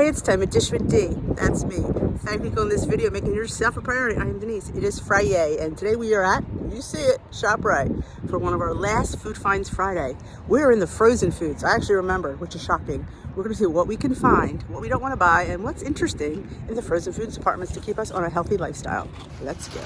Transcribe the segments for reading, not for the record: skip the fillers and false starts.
it's time at Dish with D. That's me. Thank you for clicking this video, making yourself a priority. I am Denise. It is Friday, and today we are at, you see it, ShopRite for one of our last Food Finds Friday. We're in the frozen foods. I actually remember, which is shocking. We're going to see what we can find, what we don't want to buy, and what's interesting in the frozen foods departments to keep us on a healthy lifestyle. Let's go.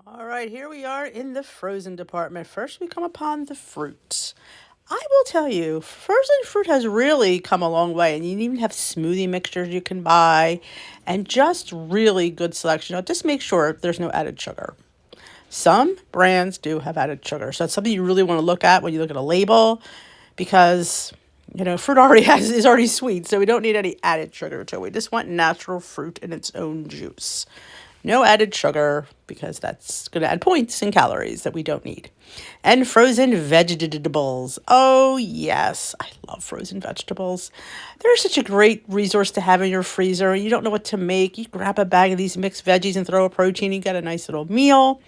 All right, here we are in the frozen department. First, we come upon the fruit. I will tell you, frozen fruit has really come a long way, and you even have smoothie mixtures you can buy, and just really good selection. Now, just make sure there's no added sugar. Some brands do have added sugar, so it's something you really want to look at when you look at a label, because fruit is already sweet, so we don't need any added sugar to it. We just want natural fruit in its own juice. No added sugar, because that's going to add points and calories that we don't need. And frozen vegetables. Oh, yes. I love frozen vegetables. They're such a great resource to have in your freezer. You don't know what to make. You grab a bag of these mixed veggies and throw a protein. You get a nice little meal.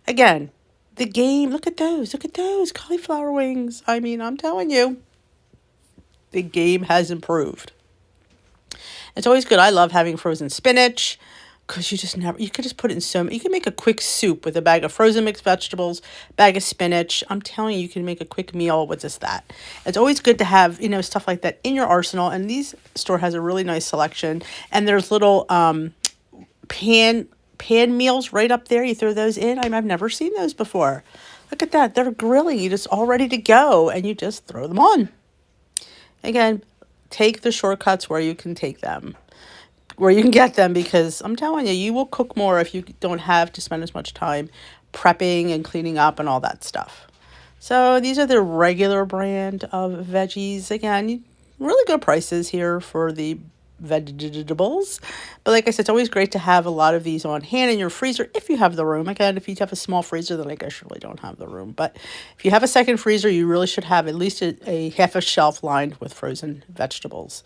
Again, the game. Look at those. Look at those cauliflower wings. I mean, I'm telling you, the game has improved. It's always good. I love having frozen spinach, because you could just put it in you can make a quick soup with a bag of frozen mixed vegetables, bag of spinach. I'm telling you, you can make a quick meal with just that. It's always good to have, stuff like that in your arsenal. And these store has a really nice selection. And there's little pan meals right up there. You throw those in. I've never seen those before. Look at that. They're grilling. You just all ready to go, and you just throw them on. Again, take the shortcuts where you can take them. Where you can get them, because I'm telling you, you will cook more if you don't have to spend as much time prepping and cleaning up and all that stuff. So these are the regular brand of veggies. Again, really good prices here for the vegetables. But like I said, it's always great to have a lot of these on hand in your freezer if you have the room. Again, if you have a small freezer, then I guess you really don't have the room. But if you have a second freezer, you really should have at least a half a shelf lined with frozen vegetables.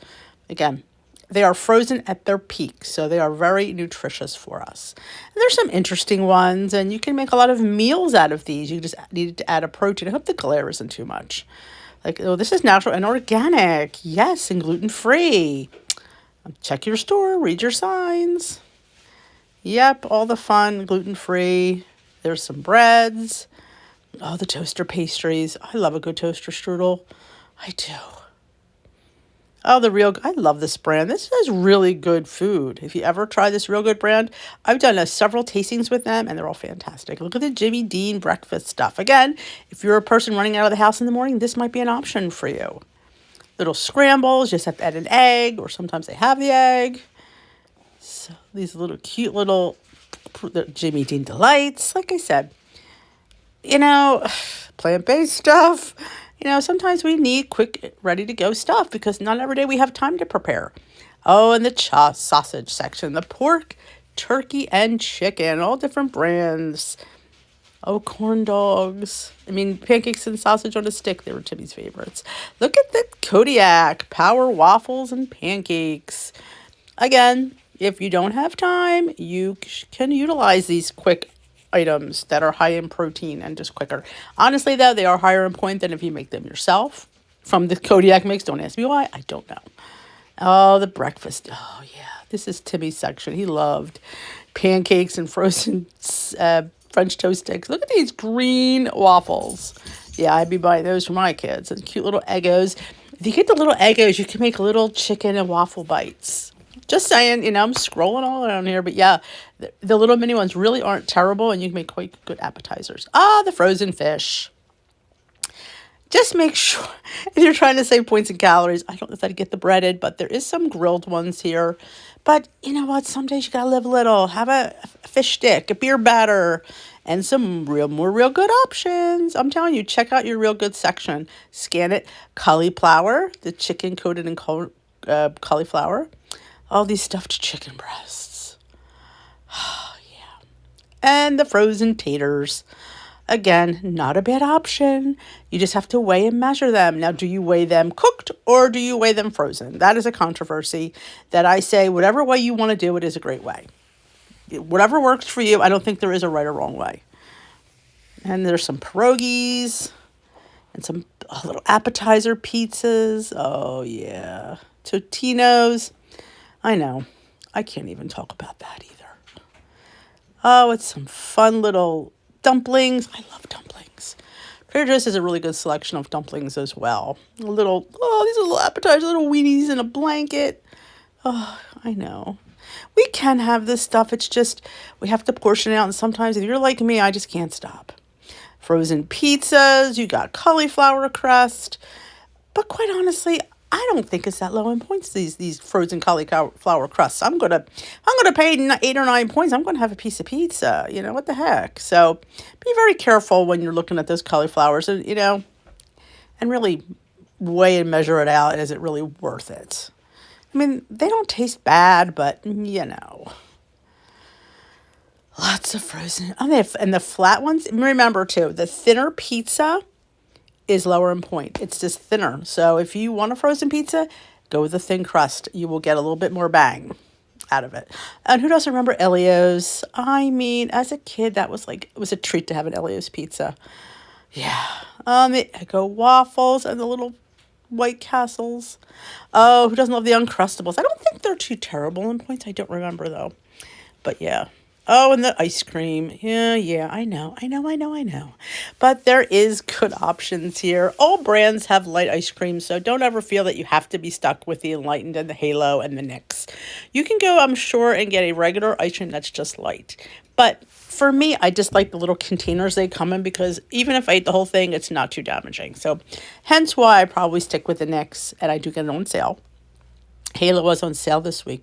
Again, they are frozen at their peak, so they are very nutritious for us. And there's some interesting ones, and you can make a lot of meals out of these. You just need to add a protein. I hope the glare isn't too much. This is natural and organic. Yes, and gluten-free. Check your store. Read your signs. Yep, all the fun, gluten-free. There's some breads. Oh, the toaster pastries. I love a good toaster strudel. I do. Oh, I love this brand. This is really good food. If you ever try this Real Good brand, I've done several tastings with them, and they're all fantastic. Look at the Jimmy Dean breakfast stuff. Again, if you're a person running out of the house in the morning, this might be an option for you. Little scrambles, you just have to add an egg, or sometimes they have the egg. So these little cute little Jimmy Dean delights. Like I said, plant-based stuff. Sometimes we need quick, ready-to-go stuff, because not every day we have time to prepare. Oh, and the sausage section, the pork, turkey, and chicken, all different brands. Oh, corn dogs. Pancakes and sausage on a stick, they were Timmy's favorites. Look at the Kodiak, power waffles and pancakes. Again, if you don't have time, you can utilize these quick items that are high in protein and just quicker. Honestly, though, they are higher in point than if you make them yourself. From the Kodiak mix, don't ask me why, I don't know. Oh, the breakfast. Oh, yeah. This is Timmy's section. He loved pancakes and frozen French toast sticks. Look at these green waffles. Yeah, I'd be buying those for my kids. And cute little Eggos. If you get the little Eggos, you can make little chicken and waffle bites. Just saying, I'm scrolling all around here. But yeah, the little mini ones really aren't terrible, and you can make quite good appetizers. The frozen fish. Just make sure, if you're trying to save points and calories, I don't know if I'd get the breaded, but there is some grilled ones here. But you know what? Some days you got to live little. Have a fish stick, a beer batter, and some more real good options. I'm telling you, check out your Real Good section. Scan it. Cauliflower, the chicken coated in cauliflower. All these stuffed chicken breasts. Oh, yeah. And the frozen taters. Again, not a bad option. You just have to weigh and measure them. Now, do you weigh them cooked or do you weigh them frozen? That is a controversy that I say whatever way you want to do it is a great way. Whatever works for you, I don't think there is a right or wrong way. And there's some pierogies and some little appetizer pizzas. Oh, yeah. Totino's. I know. I can't even talk about that either. Oh, it's some fun little dumplings. I love dumplings. Trader Joe's has a really good selection of dumplings as well. These are little appetizers, little weenies in a blanket. Oh, I know. We can have this stuff. It's just we have to portion it out. And sometimes if you're like me, I just can't stop. Frozen pizzas. You got cauliflower crust. But quite honestly, I don't think it's that low in points, these frozen cauliflower crusts. I'm gonna pay 8 or 9 points. I'm gonna have a piece of pizza. You know, what the heck? So be very careful when you're looking at those cauliflowers and, and really weigh and measure it out. Is it really worth it? I mean, they don't taste bad, but lots of frozen. And the flat ones, remember too, the thinner pizza is lower in point. It's just thinner. So if you want a frozen pizza, go with the thin crust. You will get a little bit more bang out of it. And who doesn't remember Elio's? I mean, as a kid, it was a treat to have an Elio's pizza. Yeah. The Eggo waffles and the little White Castles. Oh, who doesn't love the Uncrustables? I don't think they're too terrible in points. I don't remember though. But yeah. Oh, and the ice cream. Yeah, I know. But there is good options here. All brands have light ice cream, so don't ever feel that you have to be stuck with the Enlightened and the Halo and the Nix. You can go, I'm sure, and get a regular ice cream that's just light. But for me, I just like the little containers they come in because even if I eat the whole thing, it's not too damaging. So hence why I probably stick with the Nix, and I do get it on sale. Halo was on sale this week.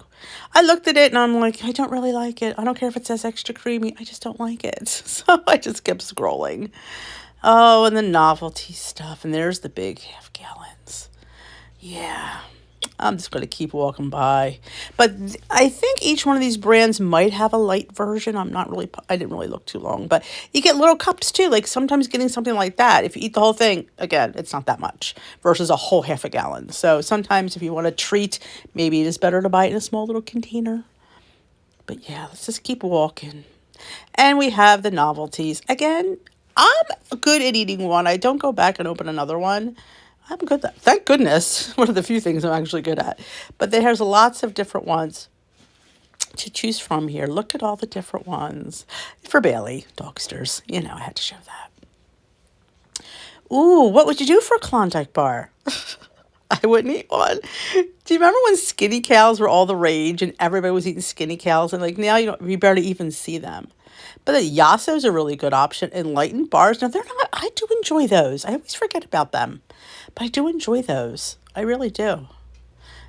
I looked at it and I'm like, I don't really like it. I don't care if it says extra creamy. I just don't like it. So I just kept scrolling. Oh, and the novelty stuff. And there's the big half gallons. Yeah. I'm just going to keep walking by. But I think each one of these brands might have a light version. I didn't really look too long. But you get little cups too. Like sometimes getting something like that. If you eat the whole thing, again, it's not that much versus a whole half a gallon. So sometimes if you want a treat, maybe it is better to buy it in a small little container. But yeah, let's just keep walking. And we have the novelties. Again, I'm good at eating one. I don't go back and open another one. I'm good at that. Thank goodness. One of the few things I'm actually good at. But there's lots of different ones to choose from here. Look at all the different ones. For Bailey, Dogsters. I had to show that. Ooh, what would you do for a Klondike bar? I wouldn't eat one. Do you remember when skinny cows were all the rage and everybody was eating skinny cows? And now you barely even see them. But the Yaso's a really good option. Enlightened bars. Now, they're not. I do enjoy those. I always forget about them. But I do enjoy those. I really do.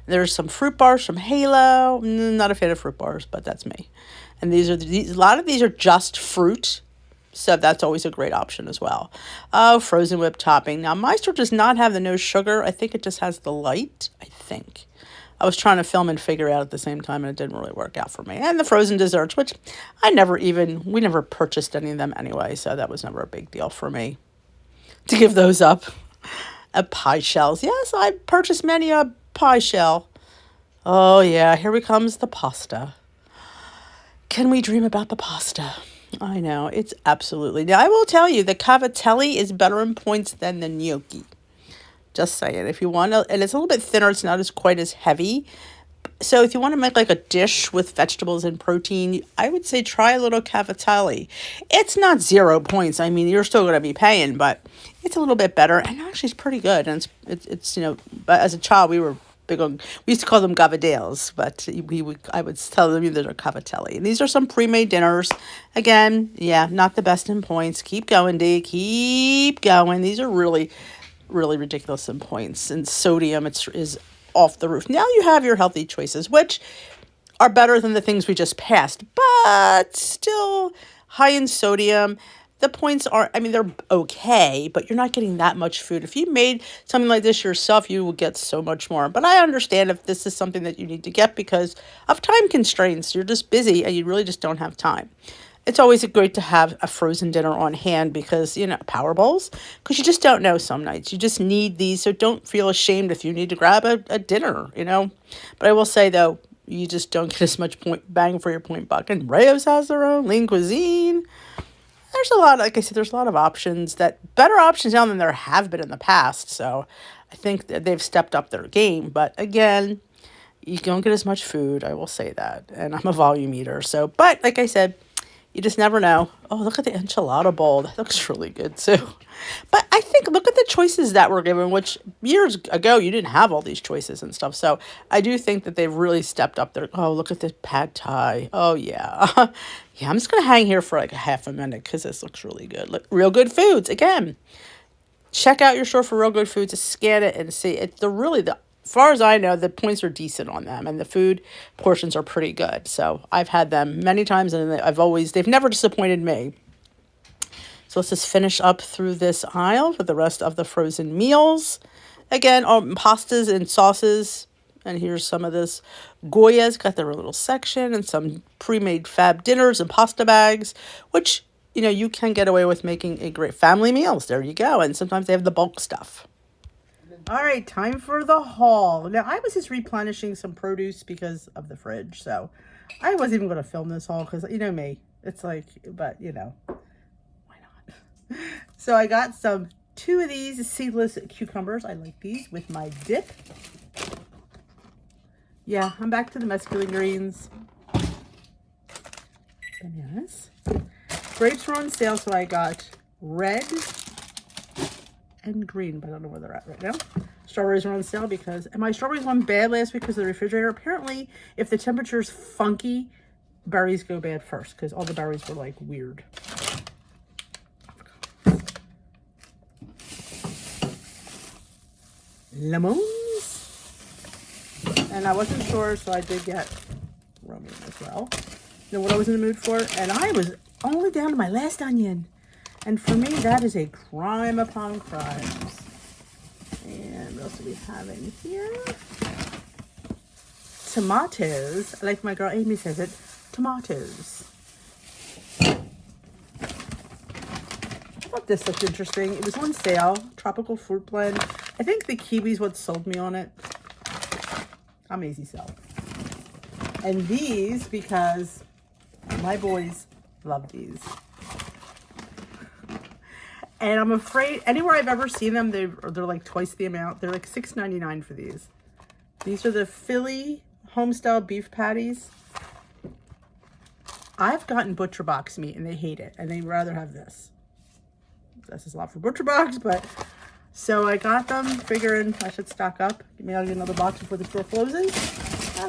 There's some fruit bars from Halo. Not a fan of fruit bars, but that's me. And a lot of these are just fruit. So that's always a great option as well. Oh, frozen whipped topping. Now, my store does not have the no sugar. I think it just has the light. I think. I was trying to film and figure out at the same time, and it didn't really work out for me. And the frozen desserts, which we never purchased any of them anyway, so that was never a big deal for me to give those up. Pie shells. Yes, I purchased many a pie shell. Oh, yeah, here comes the pasta. Can we dream about the pasta? I know, it's absolutely. Now, I will tell you, the cavatelli is better in points than the gnocchi. Just saying. If you want to, and it's a little bit thinner, it's not quite as heavy. So if you want to make like a dish with vegetables and protein, I would say try a little cavatelli. It's not 0 points. I mean, you're still going to be paying, but it's a little bit better. And actually, it's pretty good. And it's but as a child, we were big on, we used to call them gavadales, but I would tell them that are cavatelli. And these are some pre-made dinners. Again, yeah, not the best in points. Keep going, Dee. Keep going. These are really, really ridiculous in points. And sodium is off the roof. Now you have your healthy choices, which are better than the things we just passed, but still high in sodium. The points are, they're okay, but you're not getting that much food. If you made something like this yourself, you will get so much more. But I understand if this is something that you need to get because of time constraints. You're just busy and you really just don't have time. it's always great to have a frozen dinner on hand because, you know, power bowls, because you just don't know some nights. You just need these, so don't feel ashamed if you need to grab a dinner, you know. But I will say, though, you just don't get as much point bang for your point buck. And Rayo's has their own lean cuisine. There's a lot, like I said, there's a lot of options, that better options now than there have been in the past. So I think that they've stepped up their game. But again, you don't get as much food, I will say that. And I'm a volume eater. So, but like I said, you just never know. Oh, look at the enchilada bowl. That looks really good too. But I think, look at the choices that were given, which years ago you didn't have all these choices and stuff. So I do think that they've really stepped up their, oh, look at this pad thai. Oh, yeah. Yeah, I'm just going to hang here for like a half a minute because this looks really good. Look, Real Good Foods. Again, check out your store for Real Good Foods. Scan it and see. It's as far as I know, the points are decent on them, and the food portions are pretty good. So I've had them many times, and they've never disappointed me. So let's just finish up through this aisle with the rest of the frozen meals. Again, pastas and sauces. And here's some of this. Goya's got their little section, and some pre-made fab dinners and pasta bags, which, you know, you can get away with making a great family meals. There you go. And sometimes they have the bulk stuff. All right, time for the haul. Now, I was just replenishing some produce because of the fridge, so I wasn't even going to film this haul because, you know me, it's like, but, you know, why not? So I got two of these seedless cucumbers. I like these with my dip. Yeah, I'm back to the mesclun greens. Bananas. Grapes were on sale, so I got red and green, but I don't know where they're at right now. Strawberries are on sale and my strawberries went bad last week because of the refrigerator. Apparently, if the temperature's funky, berries go bad first because all the berries were like weird. Lemons. And I wasn't sure, so I did get romaine as well. You know what I was in the mood for? And I was only down to my last onion. And for me, that is a crime upon crimes. And what else do we have in here? Tomatoes. Like my girl Amy says it, tomatoes. I thought this looked interesting. It was on sale. Tropical fruit blend. I think the kiwi's what sold me on it. I'm easy sell. And these, because my boys love these. And I'm afraid anywhere I've ever seen them, they're like twice the amount. They're like $6.99 for these. These are the Philly homestyle beef patties. I've gotten butcher box meat and they hate it, and they'd rather have this. This is a lot for butcher box, but so I got them figuring I should stock up. Maybe I'll get another box before the store closes.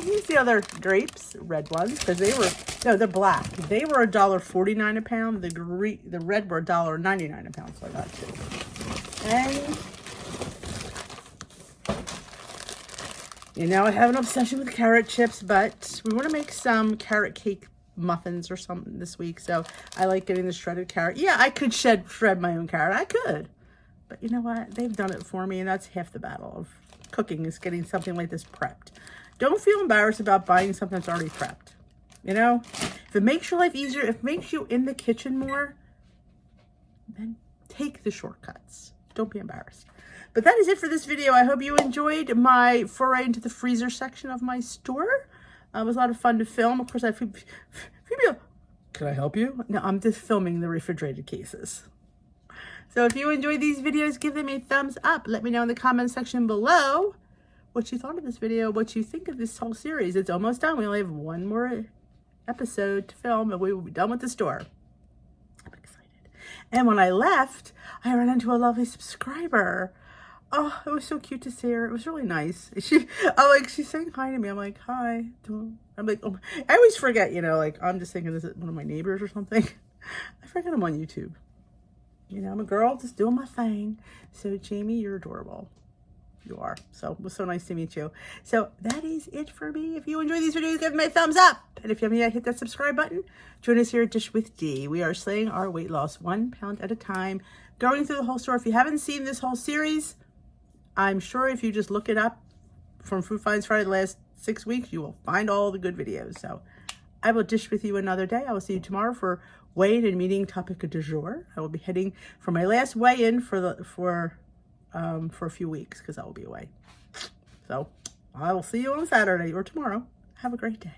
Here's the other grapes, red ones, because they're black. They were $1.49 a pound. The red were $1.99 a pound, so I got two. And, you know, I have an obsession with carrot chips, but we want to make some carrot cake muffins or something this week, so I like getting the shredded carrot. Yeah, I could shred my own carrot. I could. But you know what? They've done it for me, and that's half the battle of cooking, is getting something like this prepped. Don't feel embarrassed about buying something that's already prepped. You know, if it makes your life easier, if it makes you in the kitchen more, then take the shortcuts. Don't be embarrassed. But that is it for this video. I hope you enjoyed my foray into the freezer section of my store. It was a lot of fun to film. Of course, can I help you? No, I'm just filming the refrigerated cases. So if you enjoyed these videos, give them a thumbs up. Let me know in the comment section below what you thought of this video, what you think of this whole series. It's almost done. We only have one more episode to film, and we will be done with the store. I'm excited. And when I left, I ran into a lovely subscriber. Oh, it was so cute to see her. It was really nice. She's saying hi to me. I'm like, hi. I'm like, oh, I always forget, you know, like, I'm just thinking, is it one of my neighbors or something? I forget I'm on YouTube. You know, I'm a girl just doing my thing. So, Jamie, you're adorable. You are. So, it was so nice to meet you. So, that is it for me. If you enjoy these videos, give me a thumbs up. And if you haven't yet, hit that subscribe button. Join us here at Dish with D. We are slaying our weight loss 1 pound at a time, going through the whole store. If you haven't seen this whole series, I'm sure if you just look it up from Food Finds Friday the last 6 weeks, you will find all the good videos. So, I will dish with you another day. I will see you tomorrow for weigh-in and meeting topic du jour. I will be heading for my last weigh-in for a few weeks because I will be away. So I will see you on Saturday or tomorrow. Have a great day.